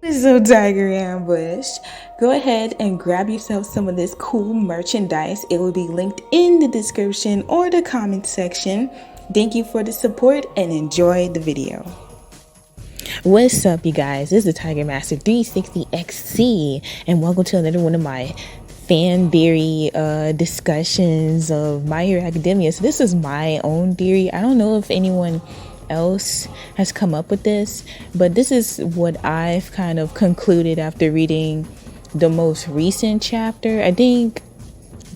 So Tiger Ambush, go ahead and grab yourself some of this cool merchandise. It will be linked in the description or the comment section. Thank you for the support and enjoy the video. What's up, you guys? This is Tiger Master 360XC, and welcome to another one of my fan theory discussions of My Hero Academia. So this is my own theory. I don't know if anyone else has come up with this, but this is what I've kind of concluded after reading the most recent chapter. I think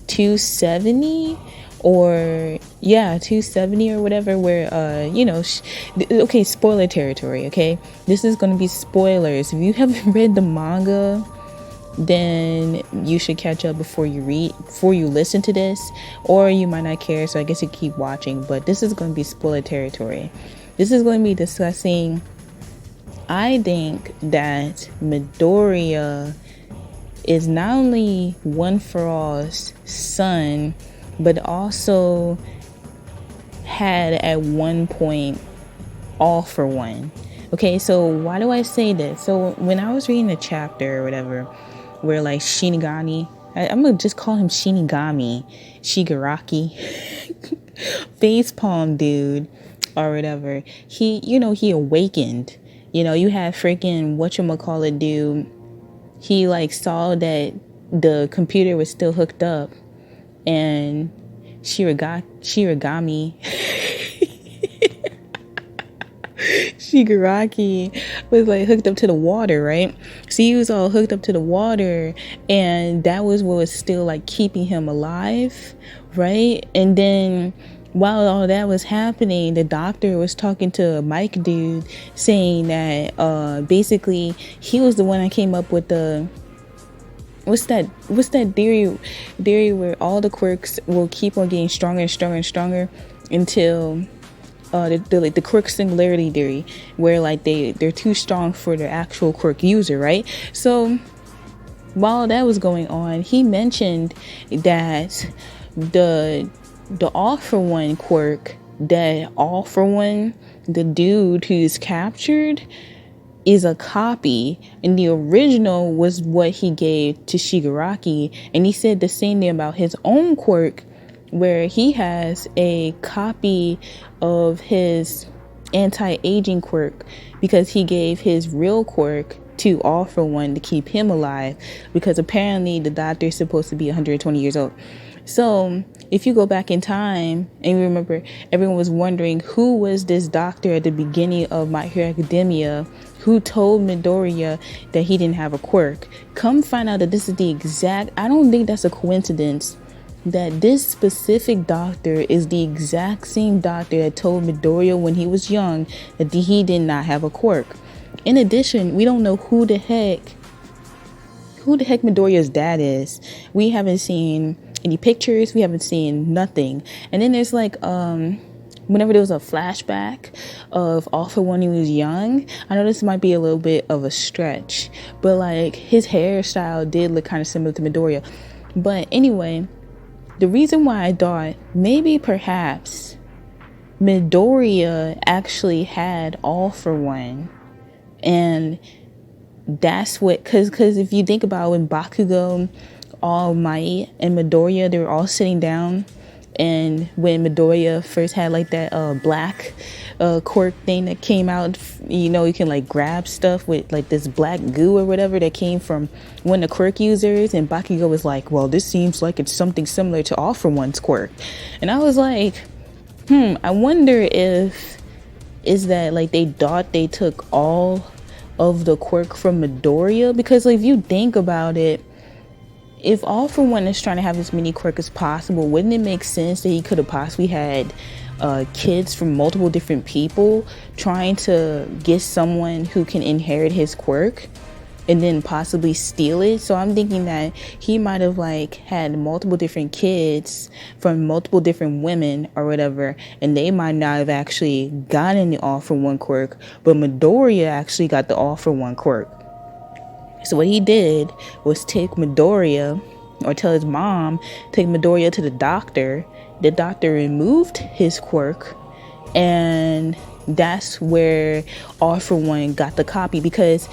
270 or 270 or whatever, where okay, spoiler territory. Okay, this is going to be spoilers. If you haven't read the manga, then you should catch up before you listen to this, or you might not care, so I guess you keep watching. But this is going to be spoiler territory. This is going to be discussing, I think that Midoriya is not only One For All's son, but also had at one point All For One. Okay, so why do I say this? So when I was reading the chapter or whatever, where like Shinigami, I'm gonna just call him Shinigami, Shigaraki, facepalm dude, or whatever. He awakened. You had freaking whatchamacallit dude. He like saw that the computer was still hooked up, and Shigaraki was like hooked up to the water, right? So he was all hooked up to the water, and that was what was still like keeping him alive, right? And then while all that was happening, the doctor was talking to a Mike dude, saying that basically he was the one that came up with the what's that theory where all the quirks will keep on getting stronger and stronger and stronger until the quirk singularity theory, where like they're too strong for the actual quirk user, right? So while that was going on, he mentioned that the All For One quirk, that All For One, the dude who's captured, is a copy, and the original was what he gave to Shigaraki. And he said the same thing about his own quirk, where he has a copy of his anti-aging quirk, because he gave his real quirk to All For One to keep him alive, because apparently the doctor is supposed to be 120 years old. So if you go back in time and you remember, everyone was wondering who was this doctor at the beginning of My Hero Academia who told Midoriya that he didn't have a quirk. Come find out that this is the exact, I don't think that's a coincidence, that this specific doctor is the exact same doctor that told Midoriya when he was young that he did not have a quirk. In addition, we don't know who the heck Midoriya's dad is. We haven't seen any pictures, we haven't seen nothing. And then there's like whenever there was a flashback of All For One when he was young, I know this might be a little bit of a stretch, but like his hairstyle did look kind of similar to Midoriya. But anyway, the reason why I thought maybe perhaps Midoriya actually had All For One, and that's what, because if you think about when Bakugo, All Might, and Midoriya, they were all sitting down, and when Midoriya first had like that black quirk thing that came out, you can like grab stuff with like this black goo or whatever that came from one of the quirk users, and Bakugo was like, well, this seems like it's something similar to All For One's quirk. And I was like, I wonder if is that like they thought they took all of the quirk from Midoriya, because like, if you think about it, if All For One is trying to have as many quirks as possible, wouldn't it make sense that he could have possibly had kids from multiple different people trying to get someone who can inherit his quirk and then possibly steal it? So I'm thinking that he might have like had multiple different kids from multiple different women or whatever, and they might not have actually gotten the All For One quirk, but Midoriya actually got the All For One quirk. So what he did was take Midoriya, or tell his mom, take Midoriya to the doctor. The doctor removed his quirk, and that's where All For One got the copy, because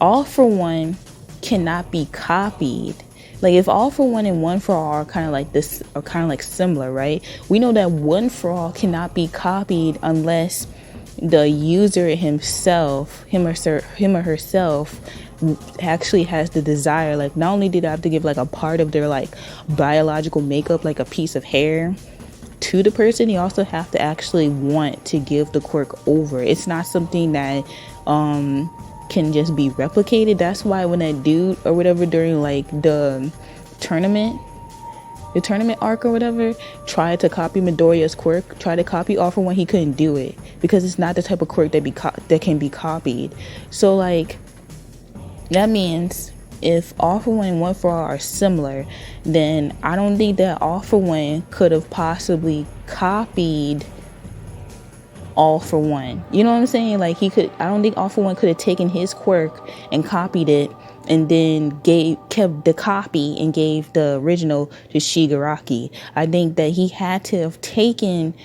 All for One cannot be copied. Like if All for One and One for All are kind of like this, are kind of like similar, right? We know that One for All cannot be copied unless the user himself, him or herself, actually has the desire. Like not only did they have to give like a part of their like biological makeup, like a piece of hair, to the person, you also have to actually want to give the quirk over. It's not something that can just be replicated. That's why when that dude or whatever during like the tournament arc or whatever tried to copy Midoriya's quirk, tried to copy All for One, he couldn't do it because it's not the type of quirk that can be copied. So like that means if All for One and One for All are similar, then I don't think that All for One could have possibly copied All for One. You know what I'm saying? Like I don't think All for One could have taken his quirk and copied it and then kept the copy and gave the original to Shigaraki. I think that he had to have taken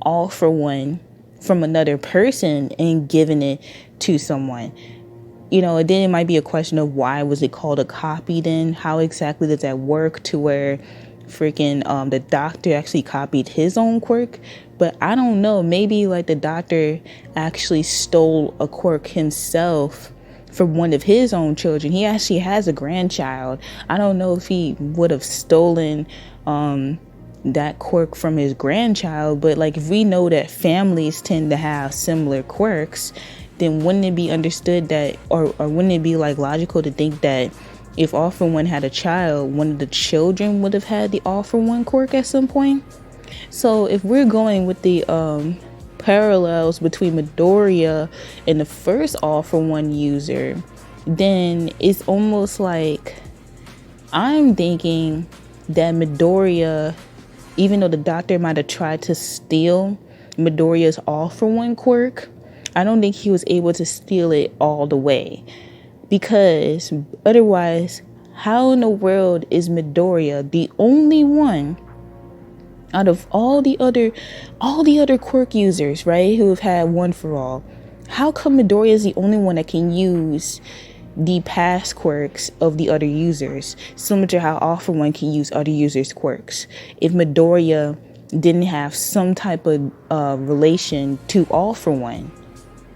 All for One from another person and given it to someone. You know, then it might be a question of why was it called a copy then? How exactly does that work to where freaking the doctor actually copied his own quirk? But I don't know. Maybe like the doctor actually stole a quirk himself from one of his own children. He actually has a grandchild. I don't know if he would have stolen that quirk from his grandchild. But like if we know that families tend to have similar quirks, then wouldn't it be understood that, or wouldn't it be like logical to think that if All for One had a child, one of the children would have had the All for One quirk at some point? So if we're going with the parallels between Midoriya and the first All for One user, then it's almost like I'm thinking that Midoriya, even though the doctor might have tried to steal Midoriya's All for One quirk, I don't think he was able to steal it all the way, because otherwise, how in the world is Midoriya the only one out of all the other quirk users, right, who have had One for All? How come Midoriya is the only one that can use the past quirks of the other users, similar to how All for One can use other users' quirks? If Midoriya didn't have some type of relation to All for One.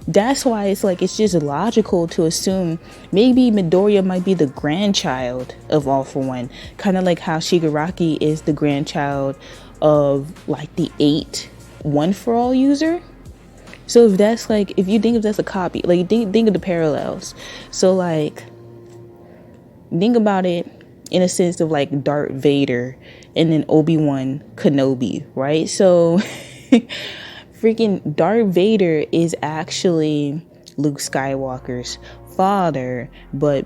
That's why it's like it's just logical to assume maybe Midoriya might be the grandchild of All for One, kind of like how Shigaraki is the grandchild of like the 8 One for All user. So if that's like, if you think of that's a copy, like think of the parallels. So like think about it in a sense of like Darth Vader and then Obi-Wan Kenobi, right? So freaking Darth Vader is actually Luke Skywalker's father, but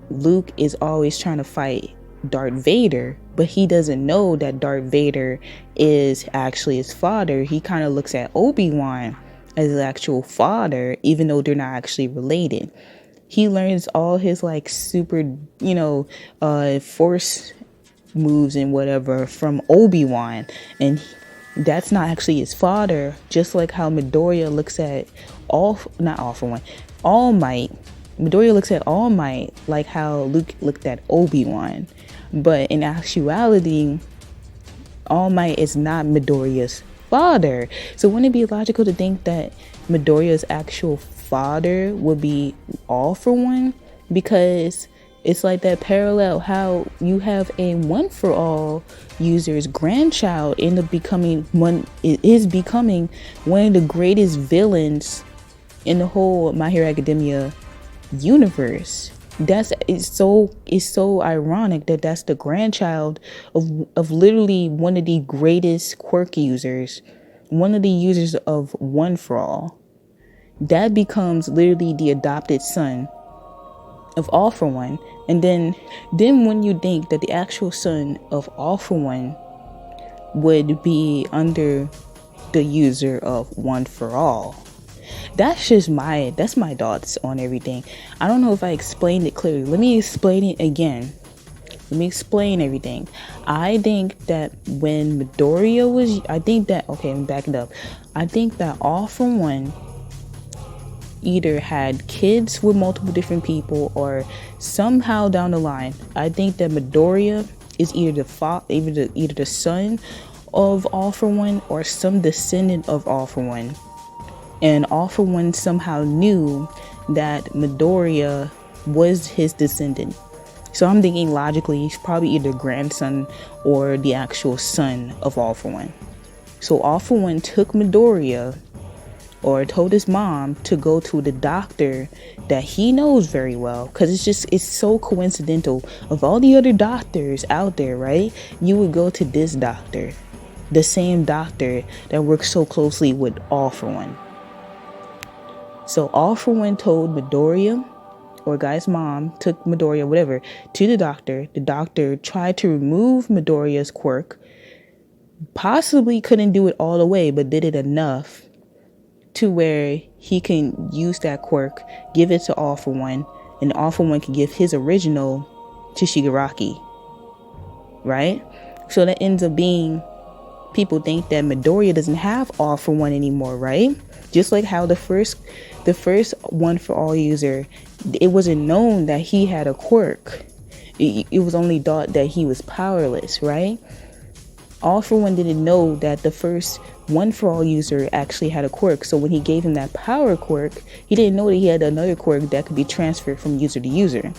Luke is always trying to fight Darth Vader, but he doesn't know that Darth Vader is actually his father. He kind of looks at Obi-Wan as his actual father, even though they're not actually related. He learns all his like super, force moves and whatever from Obi-Wan, and that's not actually his father. Just like how Midoriya looks at All Might. Midoriya looks at All Might like how Luke looked at Obi-Wan. But in actuality, All Might is not Midoriya's father. So wouldn't it be logical to think that Midoriya's actual father would be All for One? Because it's like that parallel how you have a One for All user's grandchild end up becoming one of the greatest villains in the whole My Hero Academia universe. It's so ironic that that's the grandchild of literally one of the greatest quirk users, one of the users of One for All. That becomes literally the adopted son of All for One. And then when you think that the actual son of All for One would be under the user of One for All, that's my thoughts on everything. I don't know if I explained it clearly. Let me explain it again. Let me explain everything. I think that when Midoriya was, let me back it up. I think that All for One either had kids with multiple different people, or somehow down the line, I think that Midoriya is either the son of All For One or some descendant of All For One. And All For One somehow knew that Midoriya was his descendant. So I'm thinking logically he's probably either grandson or the actual son of All For One. So All For One took Midoriya, or told his mom to go to the doctor that he knows very well, because it's so coincidental. Of all the other doctors out there, right, you would go to this doctor, the same doctor that works so closely with All For One. So All For One told Midoriya, or guy's mom took Midoriya, whatever, to the doctor. The doctor tried to remove Midoriya's quirk, possibly couldn't do it all the way, but did it enough to where he can use that quirk, give it to All For One, and All For One can give his original to Shigaraki, right? So that ends up being, people think that Midoriya doesn't have All For One anymore, right? Just like how the first One For All user, it wasn't known that he had a quirk. It was only thought that he was powerless, right? All For One didn't know that the first One For All user actually had a quirk. So when he gave him that power quirk, he didn't know that he had another quirk that could be transferred from user to user.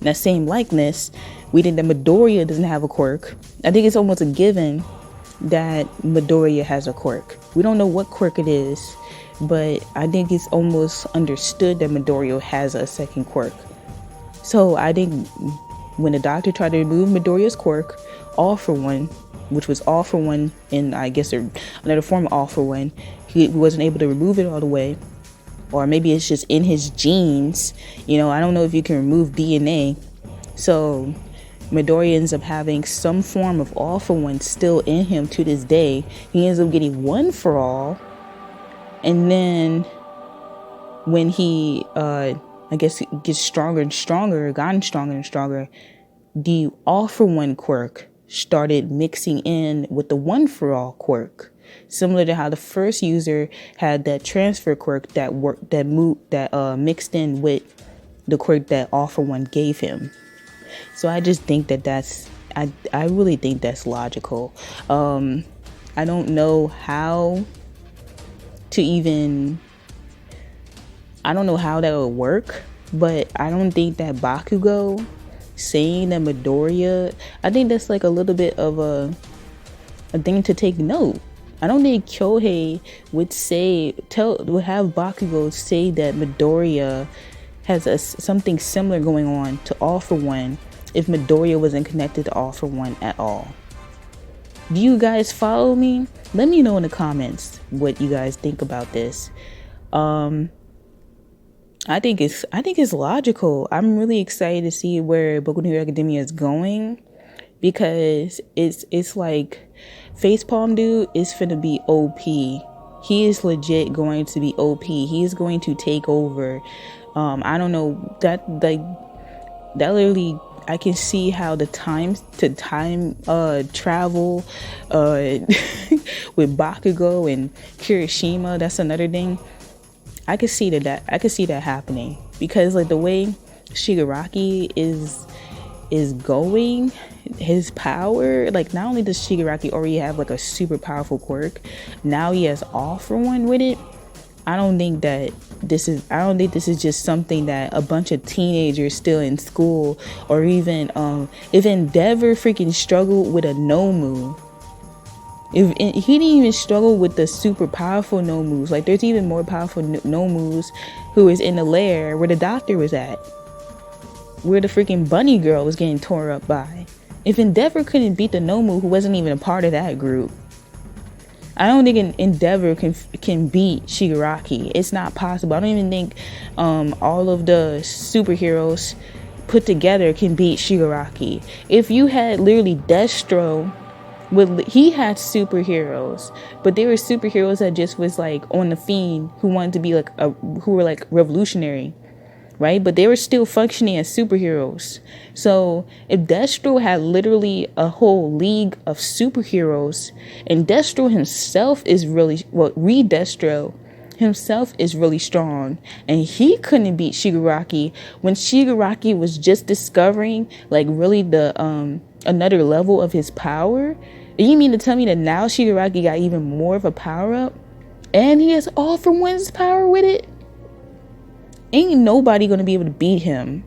That same likeness, we think that Midoriya doesn't have a quirk. I think it's almost a given that Midoriya has a quirk. We don't know what quirk it is, but I think it's almost understood that Midoriya has a second quirk. So I think when the doctor tried to remove Midoriya's quirk, All For One, which was All For One in, I guess, another form of All For One, he wasn't able to remove it all the way. Or maybe it's just in his genes. I don't know if you can remove DNA. So Midoriya ends up having some form of All For One still in him to this day. He ends up getting One For All. And then when he, I guess, gets stronger and stronger, gotten stronger and stronger, the All For One quirk started mixing in with the One For All quirk, similar to how the first user had that transfer quirk that mixed in with the quirk that All For One gave him. So I just think I really think that's logical. I don't know how that would work, but I don't think that Bakugo saying that Midoriya, I think that's like a little bit of a thing to take note. I don't think Kyohei would have Bakugo say that Midoriya has something similar going on to All For One if Midoriya wasn't connected to All For One at all. Do you guys follow me? Let me know in the comments what you guys think about this. I think it's logical. I'm really excited to see where Boku no Hero Academia is going, because it's like Facepalm dude is finna be OP. He is legit going to be OP. He is going to take over. I don't know, that literally, I can see how the time travel with Bakugo and Kirishima, that's another thing. I could see that happening, because like the way Shigaraki is going, his power, like not only does Shigaraki already have like a super powerful quirk, now he has All For One with it. I don't think this is just something that a bunch of teenagers still in school, or even if Endeavor freaking struggled with a Nomu. If he didn't even struggle with the super powerful Nomus, like there's even more powerful Nomus who is in the lair where the doctor was at, where the freaking bunny girl was getting torn up by. If Endeavor couldn't beat the Nomu who wasn't even a part of that group, I don't think Endeavor can beat Shigaraki. It's not possible. I don't even think all of the superheroes put together can beat Shigaraki. If you had literally Destro, he had superheroes, but they were superheroes that just was like on the fiend, who wanted to be like who were like revolutionary, right? But they were still functioning as superheroes. So if Destro had literally a whole league of superheroes, and Destro himself is really, well, read Destro, himself is really strong, and he couldn't beat Shigaraki when Shigaraki was just discovering like really the another level of his power. And you mean to tell me that now Shigaraki got even more of a power up, and he has All for One's power with it? Ain't nobody gonna be able to beat him.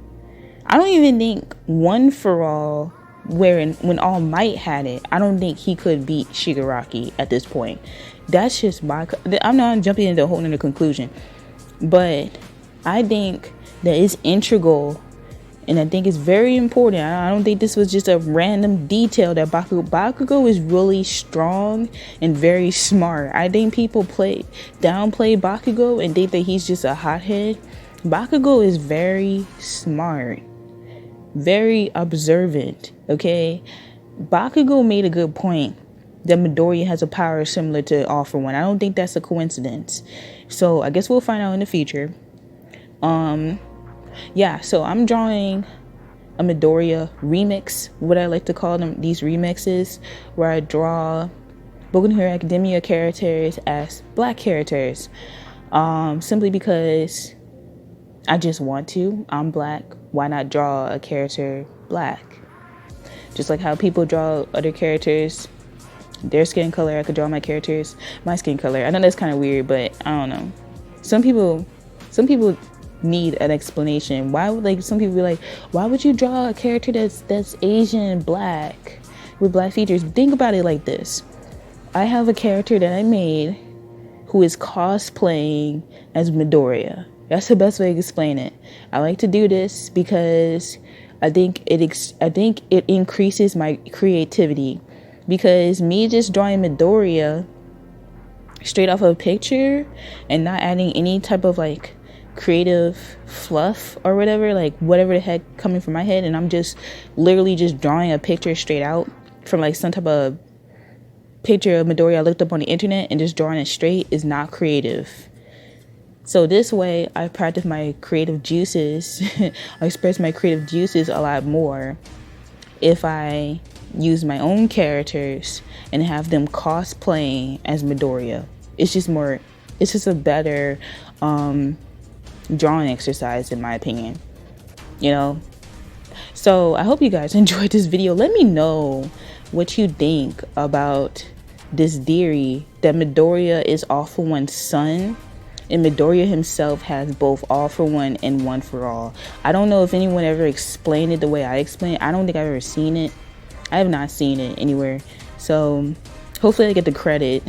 I don't even think One for All, when All Might had it, I don't think he could beat Shigaraki at this point. That's just my, I'm not jumping into a whole nother conclusion, but I think that it's integral, and I think it's very important. I don't think this was just a random detail that Bakugo is really strong and very smart. I think people downplay Bakugo and think that he's just a hothead. Bakugo is very smart, very observant, okay? Bakugo made a good point that Midoriya has a power similar to All for One. I don't think that's a coincidence. So I guess we'll find out in the future. Yeah, so I'm drawing a Midoriya remix, what I like to call them, these remixes, where I draw Boku no Hero Academia characters as black characters, simply because I just want to. I'm black. Why not draw a character black? Just like how people draw other characters, their skin color, I could draw my characters, my skin color. I know that's kind of weird, but I don't know. Some people need an explanation. Why would, like, some people be like, why would you draw a character that's Asian, black, with black features? Think about it like this. I have a character that I made who is cosplaying as Midoriya. That's the best way to explain it. I like to do this because I think it increases my creativity. Because me just drawing Midoriya straight off of a picture and not adding any type of like creative fluff or whatever, like whatever the heck coming from my head, and I'm just literally just drawing a picture straight out from like some type of picture of Midoriya I looked up on the internet and just drawing it straight is not creative. So this way, I practice my creative juices. I express my creative juices a lot more if I use my own characters and have them cosplaying as Midoriya. It's just a better drawing exercise in my opinion, you know? So I hope you guys enjoyed this video. Let me know what you think about this theory that Midoriya is All for One's son, and Midoriya himself has both All for One and One for All. I don't know if anyone ever explained it the way I explained it. I don't think I've ever seen it. I have not seen it anywhere. So hopefully I get the credit.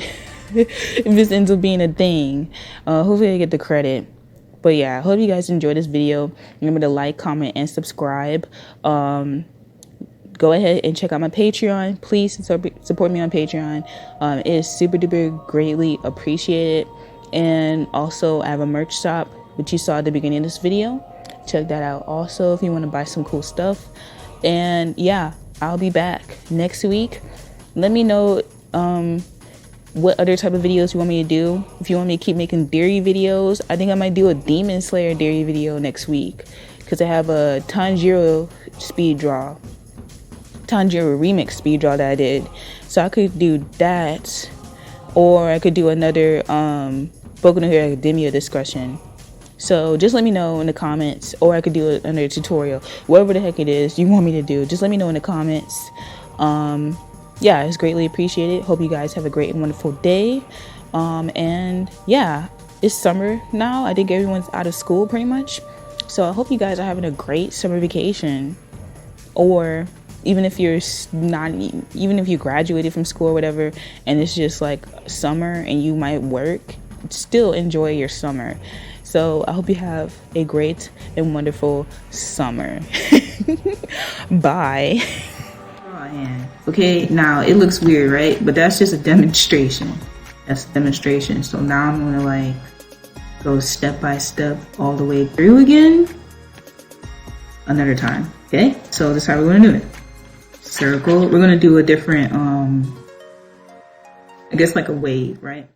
If this ends up being a thing, hopefully I get the credit. But yeah, I hope you guys enjoyed this video. Remember to like, comment, and subscribe. Go ahead and check out my Patreon. Please support me on Patreon. It is super duper greatly appreciated. And also I have a merch shop, which you saw at the beginning of this video. Check that out also if you want to buy some cool stuff. And yeah, I'll be back next week. Let me know what other type of videos you want me to do. If you want me to keep making theory videos, I think I might do a Demon Slayer theory video next week, because I have a Tanjiro remix speed draw that I did. So I could do that, or I could do another Boku no Hero Academia discussion. So just let me know in the comments, or I could do another tutorial, whatever the heck it is you want me to do. Just let me know in the comments. Yeah, it's greatly appreciated. Hope you guys have a great and wonderful day. And yeah, it's summer now. I think everyone's out of school pretty much. So I hope you guys are having a great summer vacation. Or even if you're even if you graduated from school or whatever, and it's just like summer and you might work, still enjoy your summer. So I hope you have a great and wonderful summer. Bye. Okay, now it looks weird, right? But that's just a demonstration. That's a demonstration. So now I'm gonna like go step by step all the way through again another time. Okay, so this is how we're gonna do it. Circle. We're gonna do a different I guess like a wave, right?